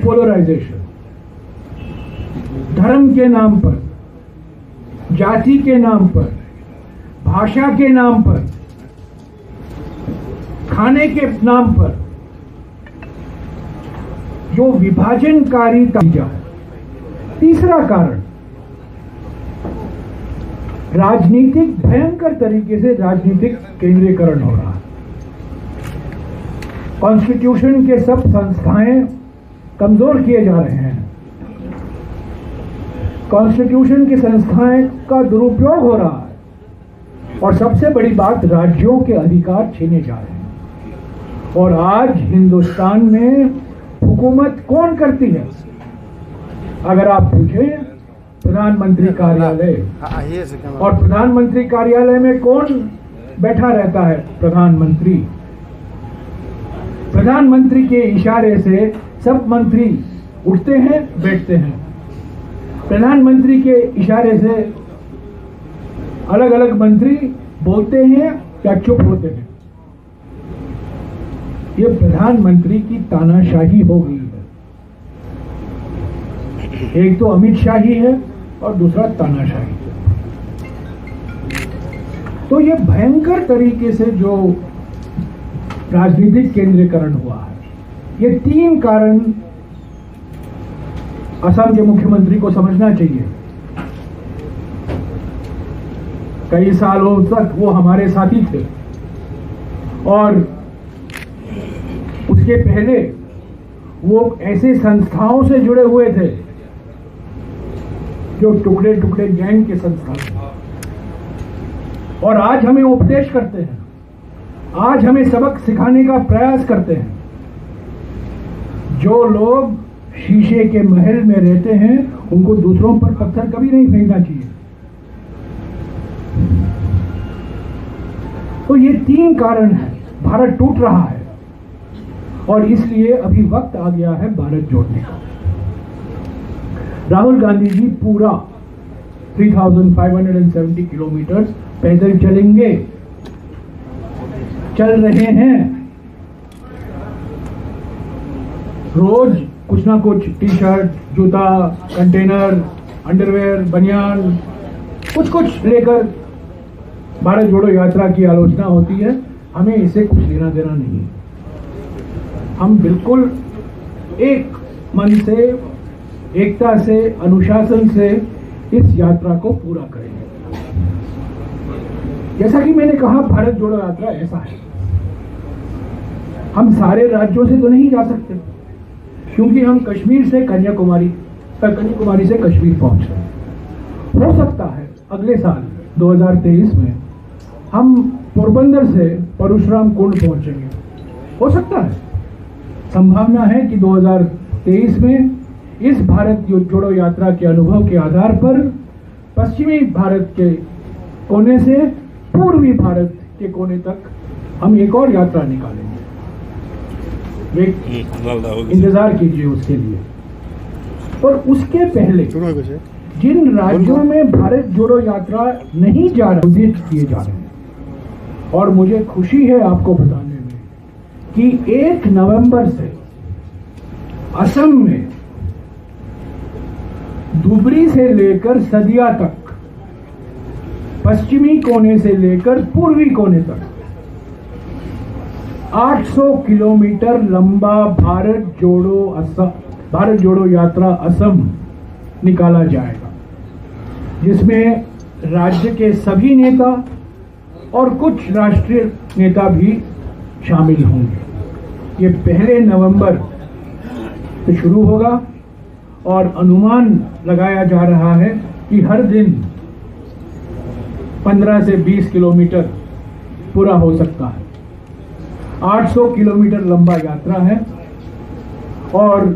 Polarisation, धर्म के नाम पर, जाति के नाम पर, भाषा के नाम पर, खाने के नाम पर जो विभाजनकारी तरीका है। तीसरा कारण, राजनीतिक, भयंकर तरीके से राजनीतिक केंद्रीकरण हो रहा है। कॉन्स्टिट्यूशन के सब संस्थाएं कमजोर किए जा रहे हैं। कॉन्स्टिट्यूशन की संस्थाएं का दुरुपयोग हो रहा है और सबसे बड़ी बात, राज्यों के अधिकार छीने जा रहे हैं। और आज हिंदुस्तान में हुकूमत कौन करती है? अगर आप पूछें, प्रधानमंत्री कार्यालय। और प्रधानमंत्री कार्यालय में कौन बैठा रहता है? प्रधानमंत्री। प्रधानमंत्री के इशारे से सब मंत्री उठते हैं, बैठते हैं। प्रधानमंत्री के इशारे से अलग अलग मंत्री बोलते हैं या चुप होते हैं। ये प्रधानमंत्री की तानाशाही हो गई है। एक तो अमित शाही है और दूसरा तानाशाही। तो ये भयंकर तरीके से जो राजनीतिक केंद्रीकरण हुआ है, ये तीन कारण असम के मुख्यमंत्री को समझना चाहिए। कई सालों तक वो हमारे साथी थे और उसके पहले वो ऐसे संस्थाओं से जुड़े हुए थे जो टुकड़े टुकड़े गैंग के संस्थान, और आज हमें उपदेश करते हैं, आज हमें सबक सिखाने का प्रयास करते हैं। जो लोग शीशे के महल में रहते हैं उनको दूसरों पर पत्थर कभी नहीं फेंकना चाहिए। तो ये तीन कारण है, भारत टूट रहा है और इसलिए अभी वक्त आ गया है भारत जोड़ने का। राहुल गांधी जी पूरा 3570 किलोमीटर पैदल चलेंगे, चल रहे हैं। रोज कुछ ना कुछ टी शर्ट, जूता, कंटेनर, अंडरवेयर, बनियान, कुछ कुछ लेकर भारत जोड़ो यात्रा की आलोचना होती है। हमें इसे कुछ लेना देना नहीं। हम बिल्कुल एक मन से, एकता से, अनुशासन से इस यात्रा को पूरा करेंगे। जैसा कि मैंने कहा, भारत जोड़ो यात्रा ऐसा है, हम सारे राज्यों से तो नहीं जा सकते क्योंकि हम कश्मीर से कन्याकुमारी, कन्याकुमारी से कश्मीर पहुंच रहे हैं। हो सकता है अगले साल 2023 में हम पोरबंदर से परशुराम कुंड पहुंचेंगे। हो सकता है, संभावना है कि 2023 में इस भारत जोड़ो यात्रा के अनुभव के आधार पर पश्चिमी भारत के कोने से पूर्वी भारत के कोने तक हम एक और यात्रा निकालेंगे। इंतजार कीजिए उसके लिए। और उसके पहले जिन राज्यों में भारत जोड़ो यात्रा नहीं जा रही, किए जा रहे हैं, और मुझे खुशी है आपको बताने में कि 1 नवंबर से असम में धुबरी से लेकर सदिया तक, पश्चिमी कोने से लेकर पूर्वी कोने तक 800 किलोमीटर लंबा भारत जोड़ो यात्रा असम निकाला जाएगा, जिसमें राज्य के सभी नेता और कुछ राष्ट्रीय नेता भी शामिल होंगे। ये 1 नवंबर से शुरू होगा और अनुमान लगाया जा रहा है कि हर दिन 15 से 20 किलोमीटर पूरा हो सकता है। 800 किलोमीटर लंबा यात्रा है और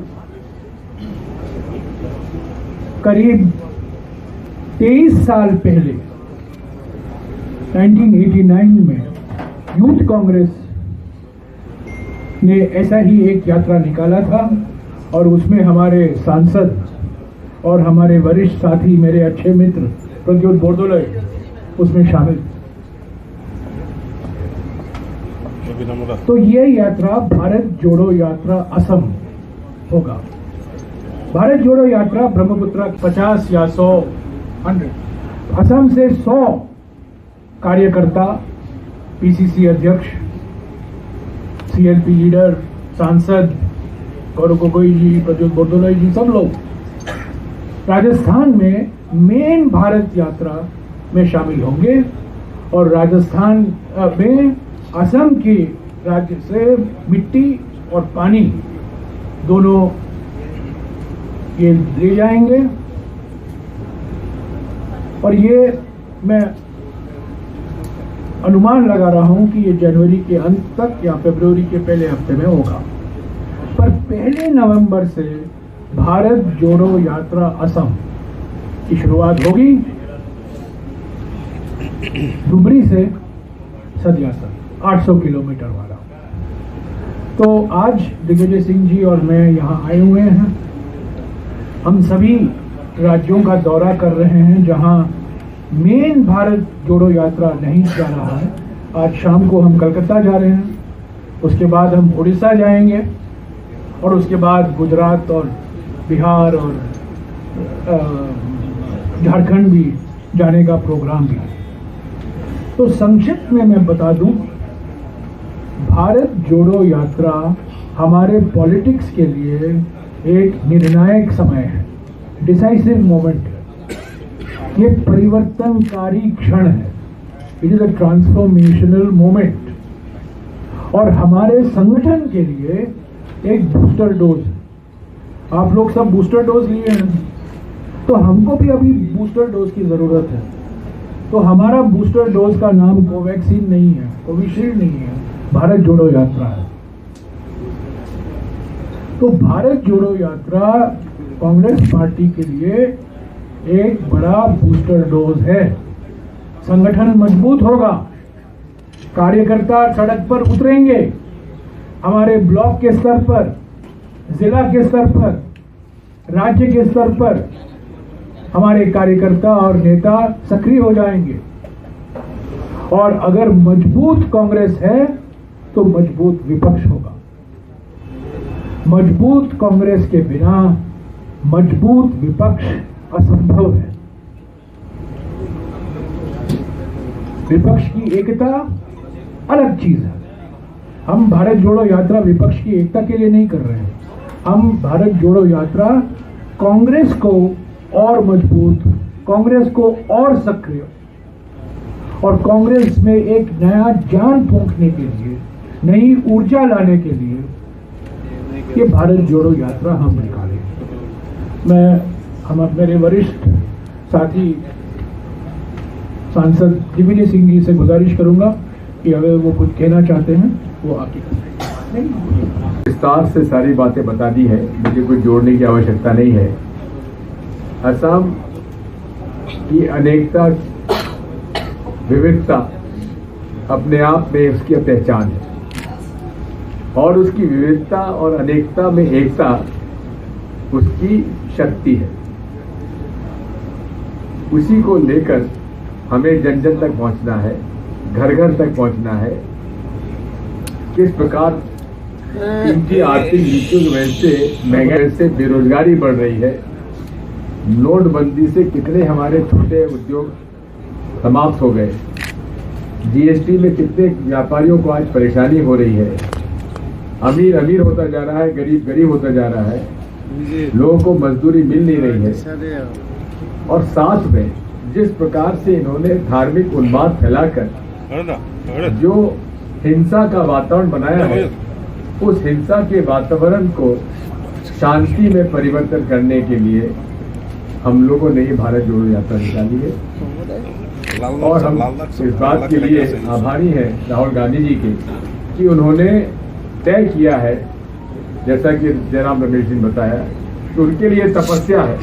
करीब 23 साल पहले 1989 में यूथ कांग्रेस ने ऐसा ही एक यात्रा निकाला था और उसमें हमारे सांसद और हमारे वरिष्ठ साथी, मेरे अच्छे मित्र प्रद्युत बोरदोले उसमें शामिल। तो ये यात्रा भारत जोड़ो यात्रा असम होगा। भारत जोड़ो यात्रा ब्रह्मपुत्र 50 या 100 असम से 100 कार्यकर्ता, पीसीसी अध्यक्ष, सीएलपी लीडर, सांसद गौरव गोगोई जी, प्रज्वल बोरदोलाई जी, सब लोग राजस्थान में मेन भारत यात्रा में शामिल होंगे और राजस्थान में असम के राज्य से मिट्टी और पानी दोनों ये ले जाएंगे। और ये मैं अनुमान लगा रहा हूं कि ये जनवरी के अंत तक या फरवरी के पहले हफ्ते में होगा। पर 1 नवंबर से भारत जोड़ो यात्रा असम की शुरुआत होगी, धुबरी से सदिया तक 800 किलोमीटर वाला। तो आज दिग्विजय सिंह जी और मैं यहाँ आए हुए हैं। हम सभी राज्यों का दौरा कर रहे हैं जहाँ मेन भारत जोड़ो यात्रा नहीं जा रहा है। आज शाम को हम कलकत्ता जा रहे हैं, उसके बाद हम उड़ीसा जाएंगे और उसके बाद गुजरात और बिहार और झारखंड भी जाने का प्रोग्राम भी है। तो संक्षिप्त में मैं बता दूं, भारत जोड़ो यात्रा हमारे पॉलिटिक्स के लिए एक निर्णायक समय है, डिसाइसिव मोमेंट है। ये परिवर्तनकारी क्षण है, it is a transformational moment और हमारे संगठन के लिए एक बूस्टर डोज है। आप लोग सब बूस्टर डोज लिए हैं, तो हमको भी अभी बूस्टर डोज की जरूरत है। तो हमारा बूस्टर डोज का नाम कोवैक्सीन नहीं है, कोविशील्ड नहीं है, भारत जोड़ो यात्रा है। तो भारत जोड़ो यात्रा कांग्रेस पार्टी के लिए एक बड़ा बूस्टर डोज है। संगठन मजबूत होगा, कार्यकर्ता सड़क पर उतरेंगे, हमारे ब्लॉक के स्तर पर, जिला के स्तर पर, राज्य के स्तर पर हमारे कार्यकर्ता और नेता सक्रिय हो जाएंगे। और अगर मजबूत कांग्रेस है तो मजबूत विपक्ष होगा। मजबूत कांग्रेस के बिना मजबूत विपक्ष असंभव है। विपक्ष की एकता अलग चीज है। हम भारत जोड़ो यात्रा विपक्ष की एकता के लिए नहीं कर रहे हैं। हम भारत जोड़ो यात्रा कांग्रेस को और मजबूत, कांग्रेस को और सक्रिय और कांग्रेस में एक नया जान फूंकने के लिए, नई ऊर्जा लाने के लिए ये भारत जोड़ो यात्रा हम निकालें। मैं मेरे वरिष्ठ साथी सांसद दिग्विजय सिंह जी से गुजारिश करूंगा कि अगर वो कुछ कहना चाहते हैं वो आके विस्तार से सारी बातें बता दी है, मुझे कुछ जोड़ने की आवश्यकता नहीं है। असम की अनेकता, विविधता अपने आप में उसकी पहचान है और उसकी विविधता और अनेकता में एकता उसकी शक्ति है। उसी को लेकर हमें जन जन तक पहुंचना है, घर घर तक पहुंचना है। किस प्रकार इनकी आर्थिक नीतियों की वजह से, महंगाई से बेरोजगारी बढ़ रही है, नोटबंदी से कितने हमारे छोटे उद्योग समाप्त हो गए, जीएसटी में कितने व्यापारियों को आज परेशानी हो रही है, अमीर अमीर होता जा रहा है, गरीब गरीब होता जा रहा है, लोगों को मजदूरी मिल नहीं रही है। और साथ में जिस प्रकार से इन्होंने धार्मिक उन्माद फैलाकर जो हिंसा का वातावरण बनाया है, उस हिंसा के वातावरण को शांति में परिवर्तन करने के लिए हम लोगों ने भारत जोड़ो यात्रा निकाली है। और हम इस बात के लिए आभारी हैं राहुल गांधी जी के कि उन्होंने तय किया है, जैसा कि जनाब रमेश जी ने बताया, कि उनके लिए तपस्या है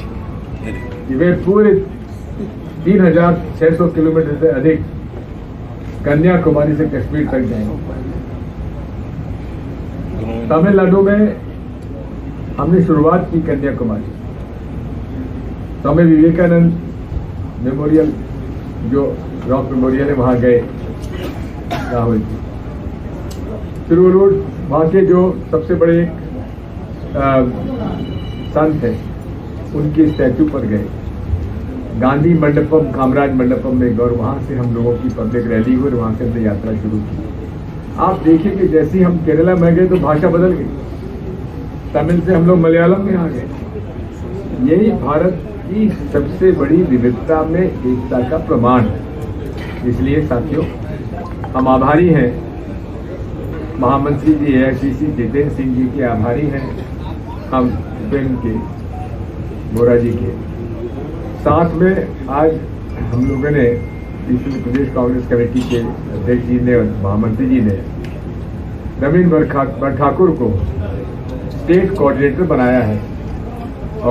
कि वे पूरे 3600 किलोमीटर से अधिक कन्याकुमारी से कश्मीर तक जाएंगे। तमिलनाडु में हमने शुरुआत की कन्याकुमारी, स्वामी विवेकानंद मेमोरियल जो रॉक मेमोरियल है वहाँ गए राहुल जी। फिर वो रोड वहाँ के जो सबसे बड़े संत है उनके स्टैचू पर गए, गांधी मंडपम, कामराज मंडपम में गए और वहाँ से हम लोगों की पब्लिक रैली हुई और वहाँ से हमने यात्रा शुरू की। आप देखिए कि जैसे ही हम केरला में गए तो भाषा बदल गई, तमिल से हम लोग मलयालम में आ गए। यही भारत की सबसे बड़ी विविधता में एकता का प्रमाण है। इसलिए साथियों, हम आभारी हैं महामंत्री जी AICC जितेंद्र सिंह जी के, आभारी हैं हम उपेंद्र के, बोरा जी के। साथ में आज हम लोगों ने प्रदेश कांग्रेस कमेटी के अध्यक्ष जी ने, महामंत्री जी ने नवीन ठाकुर को स्टेट कोऑर्डिनेटर बनाया है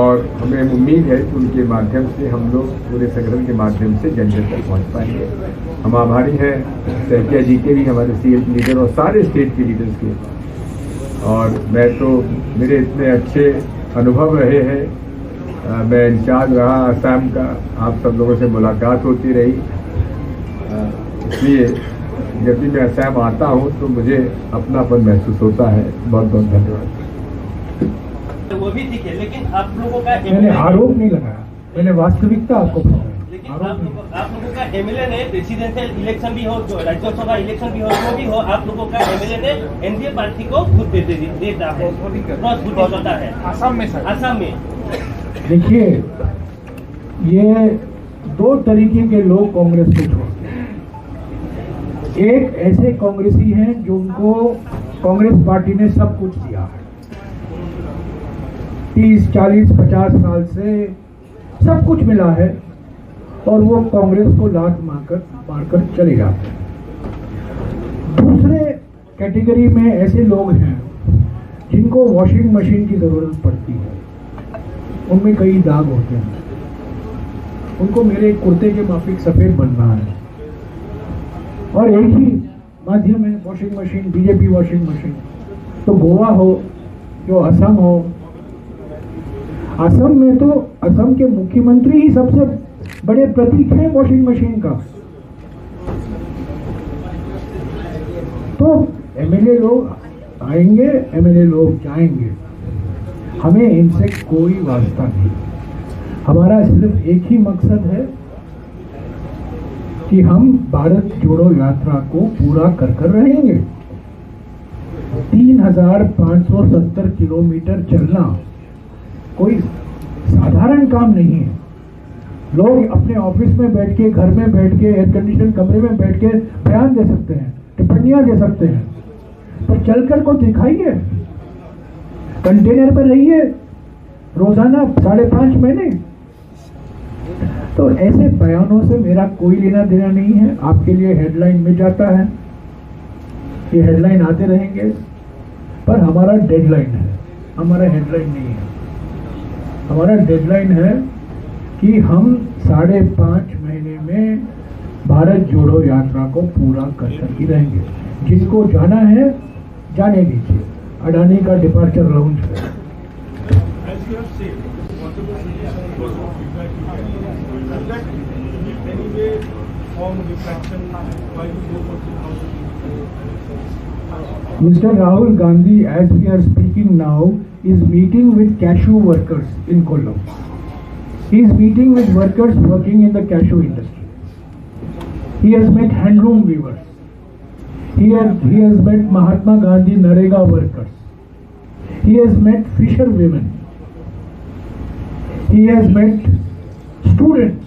और हमें उम्मीद है कि उनके माध्यम से हम लोग पूरे संगठन के माध्यम से जन जन तक पहुँच पाएंगे। हम आभारी हैं सैकिया जी के भी, हमारे CL लीडर और सारे स्टेट के लीडर्स के। और मैं तो, मेरे इतने अच्छे अनुभव रहे हैं, मैं इंचार्ज रहा असम का, आप सब लोगों से मुलाकात होती रही, इसलिए जब भी मैं असम आता हूँ तो मुझे अपनापन महसूस होता है। बहुत बहुत धन्यवाद। वो भी ठीक है, लेकिन आप लोगों का मैंने आरोप नहीं लगाया, मैंने वास्तविकता आपको बताया। लेकिन आप लोगों का MLA ने प्रेसिडेंशियल इलेक्शन भी हो, राज्यसभा इलेक्शन भी हो, जो भी हो, आप लोगों का MLA ने NDA पार्टी को खुद देता है, होता है आसाम में। देखिए, ये दो तरीके के लोग कांग्रेस को छोड़ते हैं। एक ऐसे कांग्रेसी हैं जो उनको कांग्रेस पार्टी ने सब कुछ दिया है, 30, 40, 50 साल से सब कुछ मिला है और वो कांग्रेस को लात मारकर चले जाते हैं। दूसरे कैटेगरी में ऐसे लोग हैं जिनको वॉशिंग मशीन की जरूरत पड़ती है, उनमें कई दाग होते हैं, उनको मेरे कुर्ते के माफिक सफेद बनना है और एक ही माध्यम है washing machine, BJP washing machine. तो गोवा हो, जो असम हो, असम में तो असम के मुख्यमंत्री ही सबसे बड़े प्रतीक हैं वॉशिंग मशीन का। तो MLA लोग आएंगे, MLA लोग जाएंगे, हमें इनसे कोई वास्ता नहीं। हमारा सिर्फ एक ही मकसद है कि हम भारत जोड़ो यात्रा को पूरा कर रहेंगे। 3570 किलोमीटर चलना कोई साधारण काम नहीं है। लोग अपने ऑफिस में बैठ के, घर में बैठ के, एयर कंडीशन कमरे में बैठ के बयान दे सकते हैं, टिप्पणियां दे सकते हैं, पर चलकर को दिखाइए, कंटेनर पर रहिए रोजाना 5.5 महीने। तो ऐसे बयानों से मेरा कोई लेना देना नहीं है। आपके लिए हेडलाइन मिल जाता है, ये हेडलाइन आते रहेंगे, पर हमारा डेडलाइन है, हमारा हेडलाइन नहीं है। हमारा डेडलाइन है कि हम 5.5 महीने में भारत जोड़ो यात्रा को पूरा कर ही रहेंगे। जिसको जाना है जाने दीजिए, अडानी का डिपार्चर लाउंज है। Mr. Rahul Gandhi, as we are speaking now, is meeting with cashew workers in Kollam. He is meeting with workers working in the cashew industry. He has met handloom weavers. He has met Mahatma Gandhi Narega workers. He has met fisher women. He has met students.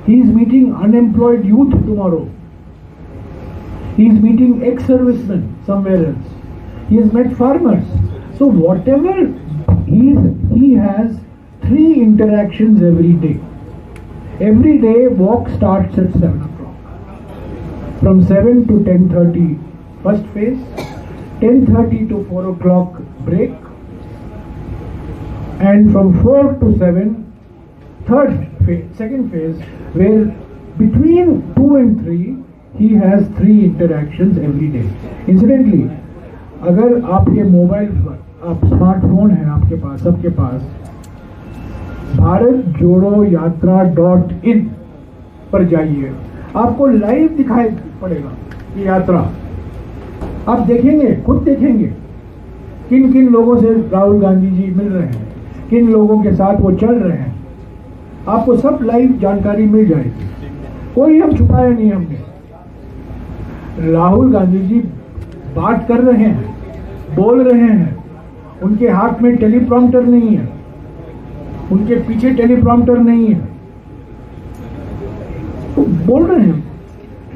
He is meeting unemployed youth tomorrow. He is meeting ex-servicemen somewhere else. He has met farmers. So whatever he has 3 interactions every day. Every day walk starts at 7 o'clock. From 7 to 10:30 first phase, 10:30 to 4 o'clock break, and from 4 to 7 third phase, second phase, where between 2 and 3 he has 3 interactions every day. Incidentally, अगर आप ये mobile पर, आप smartphone है आपके पास, सबके पास, भारत जोड़ो यात्रा .in पर जाइए, आपको लाइव दिखाई पड़ेगा ये यात्रा। आप देखेंगे, खुद देखेंगे किन किन लोगों से राहुल गांधी जी मिल रहे हैं, किन लोगों के साथ वो चल रहे हैं, आपको सब लाइव जानकारी मिल जाएगी। कोई हम छुपाया नहीं हमने। राहुल गांधी जी बात कर रहे हैं, बोल रहे हैं, उनके हाथ में टेलीप्रॉम्प्टर नहीं है, उनके पीछे टेलीप्रॉम्प्टर नहीं है, तो बोल रहे हैं,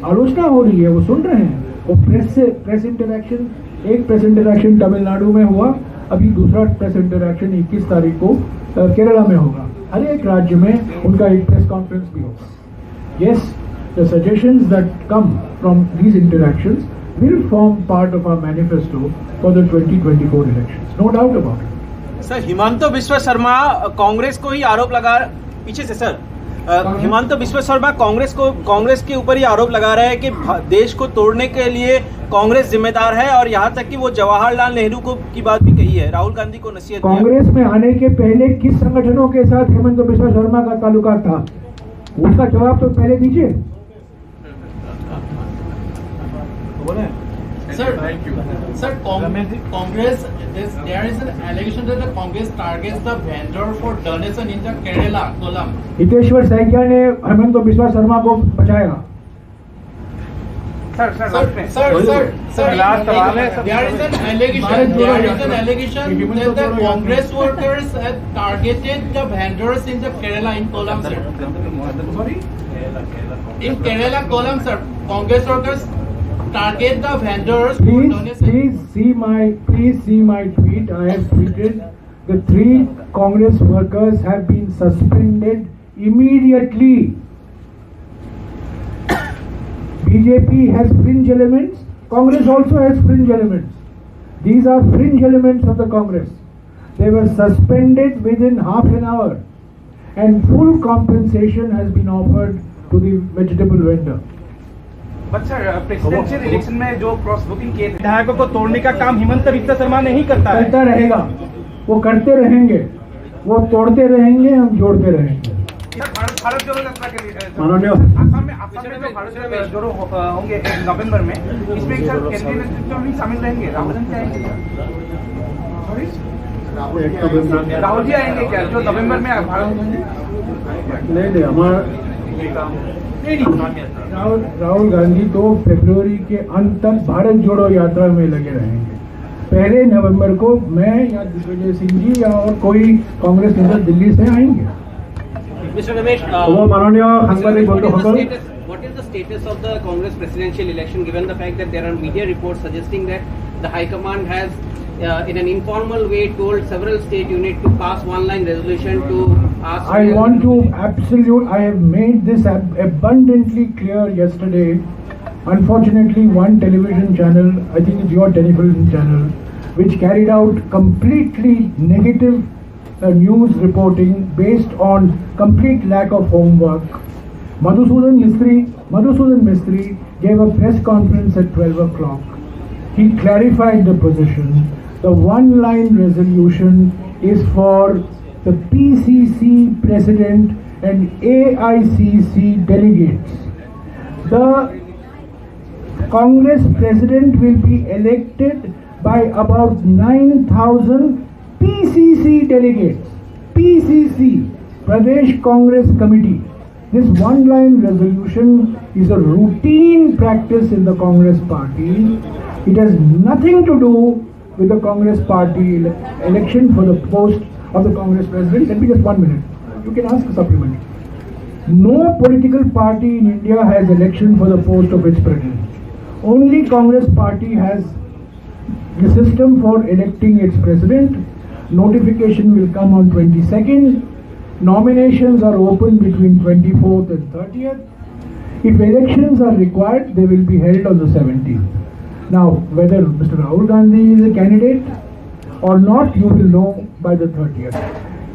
आलोचना हो रही है, वो सुन रहे हैं। वो प्रेस इंटरैक्शन, एक प्रेस इंटरैक्शन तमिलनाडु में हुआ, अभी दूसरा प्रेस इंटरैक्शन 21 तारीख को केरला में होगा। हर एक राज्य में उनका एक प्रेस कॉन्फ्रेंस भी होगा। Yes, the suggestions that come from these interactions will form part of our manifesto for the 2024 elections. No doubt about it. Sir, Himanta Biswa Sharma Congress को ही आरोप लगा, पीछे से सर, हिमंत बिस्वा शर्मा कांग्रेस के ऊपर ही आरोप लगा रहे हैं कि देश को तोड़ने के लिए कांग्रेस जिम्मेदार है, और यहाँ तक कि वो जवाहरलाल नेहरू को की बात भी कही है, राहुल गांधी को नसीहत किया। कांग्रेस में आने के पहले किस संगठनों के साथ हिमंत बिस्वा शर्मा का ताल्लुकात था, उसका जवाब तो पहले दीजिए। Sir, Congress there is an allegation that the Congress targets the vendor for donation in the Kerala Kollam. Hiteshwar Saikia ने हिमंत बिस्वा शर्मा को बचाया। Sir, there is an allegation that the Congress workers had targeted the vendors in the Kerala in Kollam, sir. Sorry? In Kerala Kollam, sir, Congress workers target the vendors for donation. Please see my tweet. I have tweeted the 3 Congress workers have been suspended immediately. BJP has fringe elements. Congress also has fringe elements. These are fringe elements of the Congress. They were suspended within half an hour, and full compensation has been offered to the vegetable vendor. But sir, presidential election में जो cross voting किए थे, विधायकों को तोड़ने का काम हिमंत बिस्वा शर्मा नहीं करता है। करता रहेगा, वो करते रहेंगे, वो तोड़ते रहेंगे, हम जोड़ते रहेंगे। भारत जोड़ो यात्रा के लिए माननीय असम में जो भारत जोड़ो होंगे नवंबर में, इसमें सर केंद्रीय नेतृत्व में शामिल रहेंगे, राहुल गांधी आएंगे क्या? राहुल जी आएंगे क्या जो नवंबर में भारत? नहीं, हमारा राहुल गांधी तो फरवरी के अंत तक भारत जोड़ो यात्रा में लगे रहेंगे। पहले नवंबर को मैं या दिग्विजय सिंह जी या और कोई कांग्रेस नेता दिल्ली से आएंगे। Mr. Ramesh, वो माननीय सांसद what is the status of the Congress presidential election, given the fact that there are media reports suggesting that the High Command has, in an informal way, told several state units to pass one-line resolution to ask. I have made this abundantly clear yesterday. Unfortunately, one television channel, I think it's your television channel, which carried out completely negative news reporting based on complete lack of homework. Madhusudan Mistry gave a press conference at 12 o'clock. He clarified the position. The one-line resolution is for the PCC president and AICC delegates. The Congress president will be elected by about 9,000 PCC delegates. PCC, Pradesh Congress Committee. This one-line resolution is a routine practice in the Congress party. It has nothing to do with the Congress party election for the post of the Congress president. Let me just 1 minute. You can ask a supplement. No political party in India has election for the post of its president. Only Congress party has the system for electing its president. Notification will come on 22nd. Nominations are open between 24th and 30th. If elections are required, they will be held on the 17th. Now, whether Mr. Rahul Gandhi is a candidate or not, you will know by the 30th.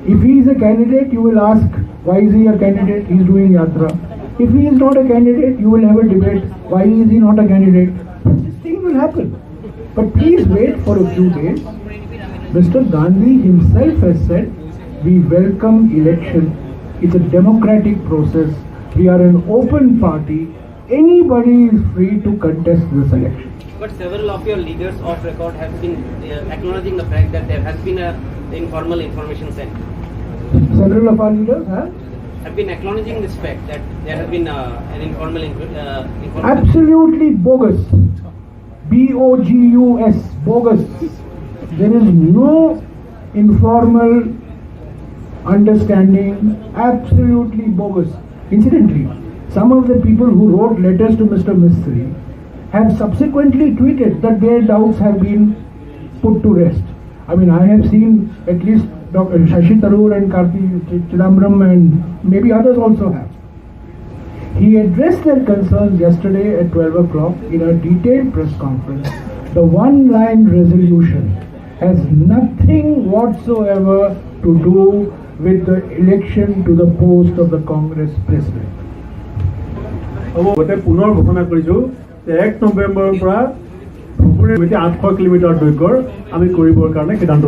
If he is a candidate, you will ask, why is he a candidate? He is doing yatra. If he is not a candidate, you will have a debate, why is he not a candidate? This thing will happen. But please wait for a few days. Mr. Gandhi himself has said, we welcome election. It's a democratic process. We are an open party. Anybody is free to contest this election. But several of your leaders off record have been acknowledging the fact that there has been a informal information sent. Several of our leaders Have been acknowledging this fact that there has been an informal information. absolutely bogus. BOGUS, bogus. There is no informal understanding, absolutely bogus. Incidentally, some of the people who wrote letters to Mr. Mistry have subsequently tweeted that their doubts have been put to rest. I mean, I have seen at least Dr. Shashi Tharoor and Karti Chidambaram and maybe others also have. He addressed their concerns yesterday at 12 o'clock in a detailed press conference. The one-line resolution has nothing whatsoever to do with the election to the post of the Congress president. গতে পুনৰ ঘোষণা কৰিছোঁ যে 1 নৱেম্বৰৰ পৰা 800 kilometre দৈৰ্ঘ্যৰ আমি কৰিবৰ কাৰণে সিদ্ধান্ত